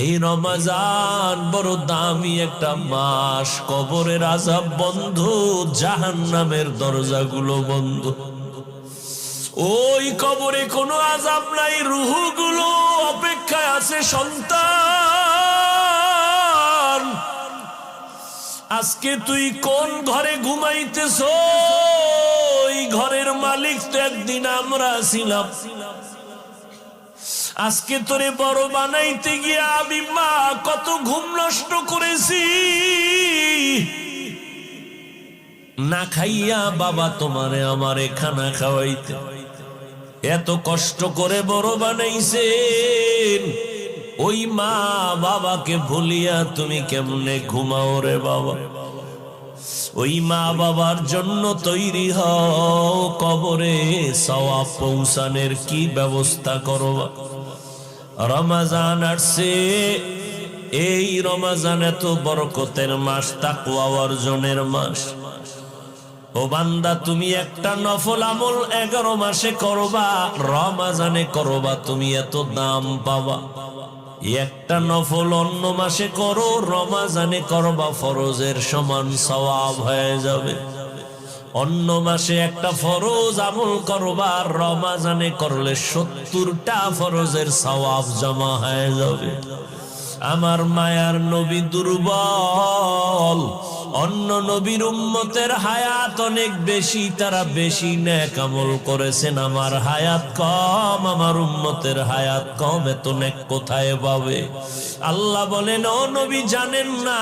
এই রমজান বড় দামি একটা মাস। কবরের আযাব বন্ধ, জাহান্নামের দরজাগুলো বন্ধ। ওই কবরে কোনো আযাব নাই, রূহগুলো অপেক্ষায় আছে। সন্তান, আজকে তুই কোন ঘরে ঘুমাইতেছ? ওই ঘরের মালিক তো একদিন আমরা ছিলাম। আজকে তোরে বড় বানাইতে গিয়া আমি মা কত ঘুম নষ্ট করেছি। না খাইয়া বাবা তোমারে আমারে খানা খাওয়াইতে এত কষ্ট করে বড় বানাইছেন। ওই মা বাবাকে ভুলিয়া তুমি কেমনে ঘুমাও রে বাবা? ওই মা বাবার জন্য তৈরি হও, কবরে সওয়াব পৌঁছানোর কি ব্যবস্থা করবা। রমজান আসছে, এই রমজান এত বরকতের মাস, তাকওয়া অর্জনের মাস। ও বান্দা, তুমি একটা নফল আমল 11 মাসে করবা, রমজানে করবা, তুমি এত দাম পাবা। একটা নফল অন্য মাসে করো, রমজানে করবা, ফরজের সমান সওয়াব হয়ে যাবে। অন্য মাসে একটা ফরজ আমল করবা, রমজানে করলে 70টা ফরজের সওয়াব জমা হয়ে যাবে। আমার মায়ার নবী দুর্বল, অন্য নবীর উম্মতের হায়াত অনেক বেশি, তারা বেশি নেক আমল করেছেন। আমার হায়াত কম, আমার উম্মতের হায়াত কম, এত নেক কোথায় পাবে? আল্লাহ বলেন, ও নবী জানেন না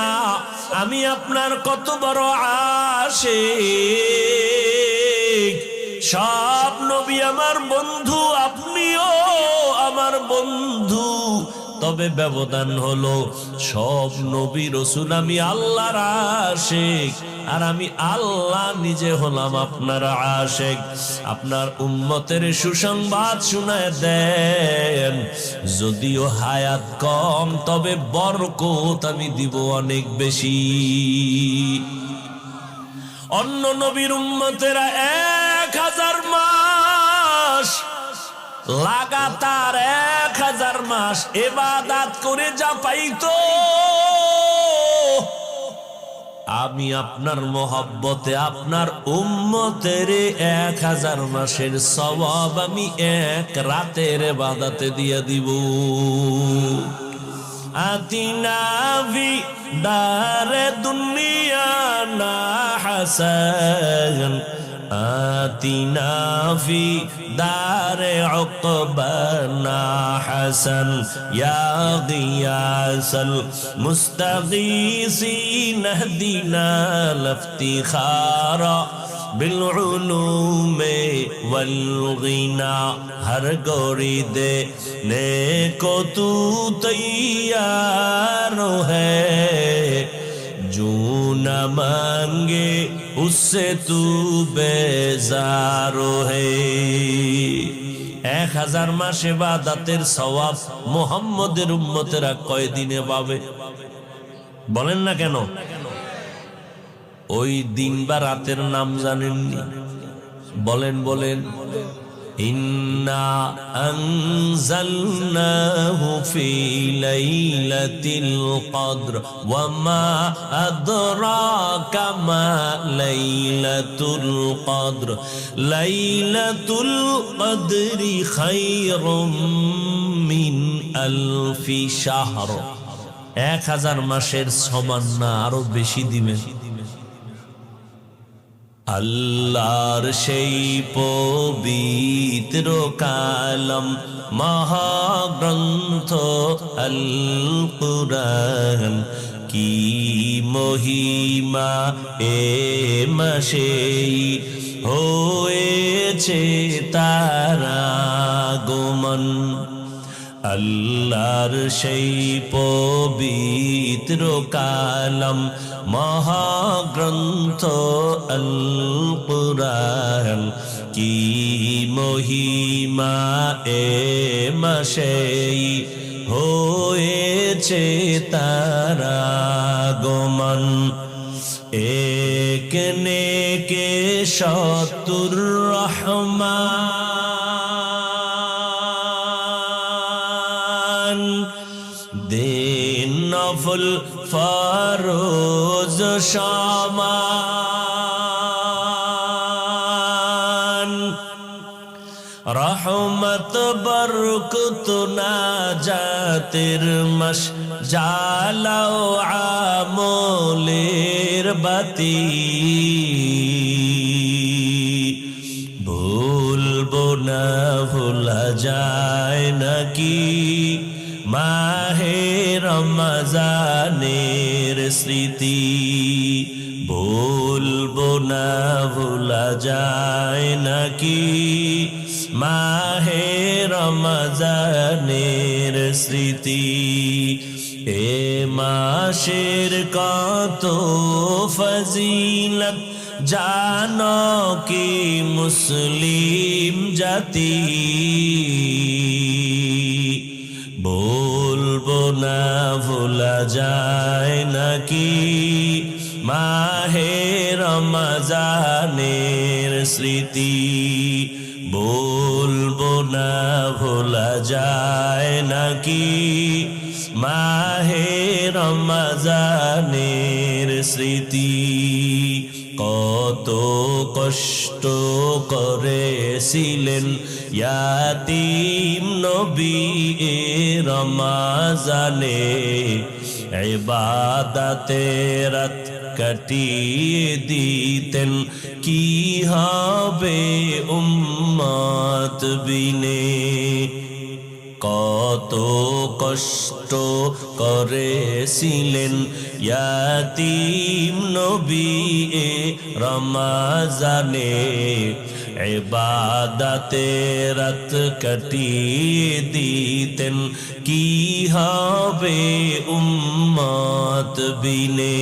আমি আপনার কত বড় আশিক? সব নবী আমার বন্ধু, আপনিও আমার বন্ধু, তবে ব্যবধান হলো সব নবী রাসূল আমি আল্লাহর আশিক, আর আমি আল্লাহ নিজে হলাম আপনার আশিক। আপনার উম্মতের সুসংবাদ শুনায় দেন, যদিও হায়াত কম তবে বরকত আমি দিব অনেক বেশি। অন্য নবীর উম্মতেরা 1000 মাস লাগাতার 1000 মাস ইবাদত করে যা পাইতো, আমি আপনার মহব্বতে আপনার উম্মতের 1000 মাসের সওয়াব আমি এক রাতের ইবাদতে দিয়ে দিব। আতিনা ফি দারে দুনিয়া না হাসান, আতিনা ফি দারে উকবানা হাসান, ইয়া গিয়াসাল মুস্তাগীসিন ইহদিনা লিফতিখারা بالعلوم والغنا। ہر گوری دینے کو تو تیار ہے، جو نہ مانگے اس سے تو بیزار ہے۔ 1000 মাস ইবাদতের সওয়াব মুহাম্মদের উম্মতেরা কয় দিনে পাবে? বলেন না কেন? ওই দিন বা রাতের নাম জানেননি? বলেন বলেন। ইন্না আনজালনাহু ফি লাইলাতিল কদর ওয়া মা আদরাকা মা লাইলাতুল কদর, লাইলাতুল কদরি খায়রুম মিন আলফি শাহর। 1000 মাসের সমান না, আরো বেশি দিবেন। আল্লাহর সেই পবিত্র কালাম মহাগ্রন্থ আল কুরআন, কি মহিমা এ মাসে হয়েছে তার আগমন। আল্লাহর সেই পবিত্র কালাম মহাগ্রন্থ আল কুরআন, কি মহিমা এ মাসে হয়েছে তার আগমন। এক নেকে 70 রহমান, দে নফল ফরজ সমান রহমত বরকত নাজাতের মাস জালাও আমলের বাতি ভুলবো না ভোলা যায় নাকি মাহে রমজানের স্মৃতি ভুলবো না ভোলা যায় নাকি মাহে রমজানের স্মৃতি এ মাসের কত ফজিলত জানো কি মুসলিম জাতি বলবো না ভোলা যায় নাকি মাহে রমজানের স্মৃতি বলবো না ভোলা যায় নাকি মাহে রমজানের স্মৃতি কত কষ্ট করেছিলেন ইয়াতীম নবী এ রমজানে ইবাদতে রাত কাটিয়ে দিতেন কি হবে উম্মত বিনে কত কষ্ট করেছিলেন ইয়াতীম নবী এ রমজানে ইবাদতে রাত কাটিয়ে দিতেন কি হবে উম্মত বিনে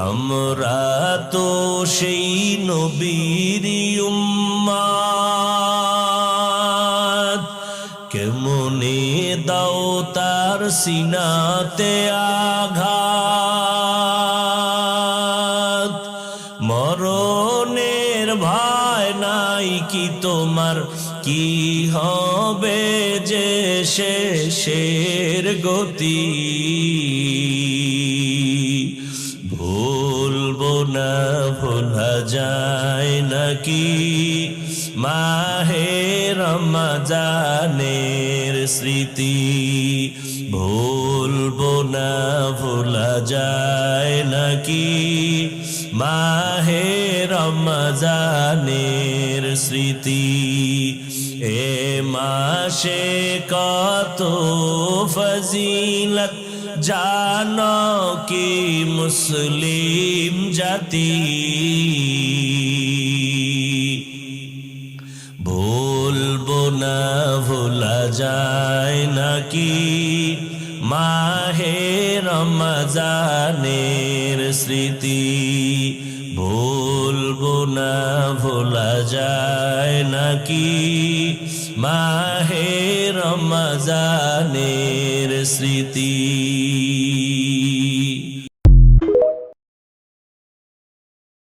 আমরা তো সেই নবীর উম্মত কেমনে দাও তার সিনাতে আঘাত মরণের ভয় নাই কি তোমার কি হবে যে শেষের গতি ভুলবো না ভোলা যায় নাকি মাহে রমজানের স্মৃতি ভুলবো না ভোলা যায় নাকি মাহে রমজানের স্মৃতি এ মাসে কত ফজিলত জানো কি মুসলিম জাতি ভুলবো না ভোলা যায় নাকি মাহে রমজানের স্মৃতি ভুলবো না ভোলা যায় নাকি মাহে রমজানের স্মৃতি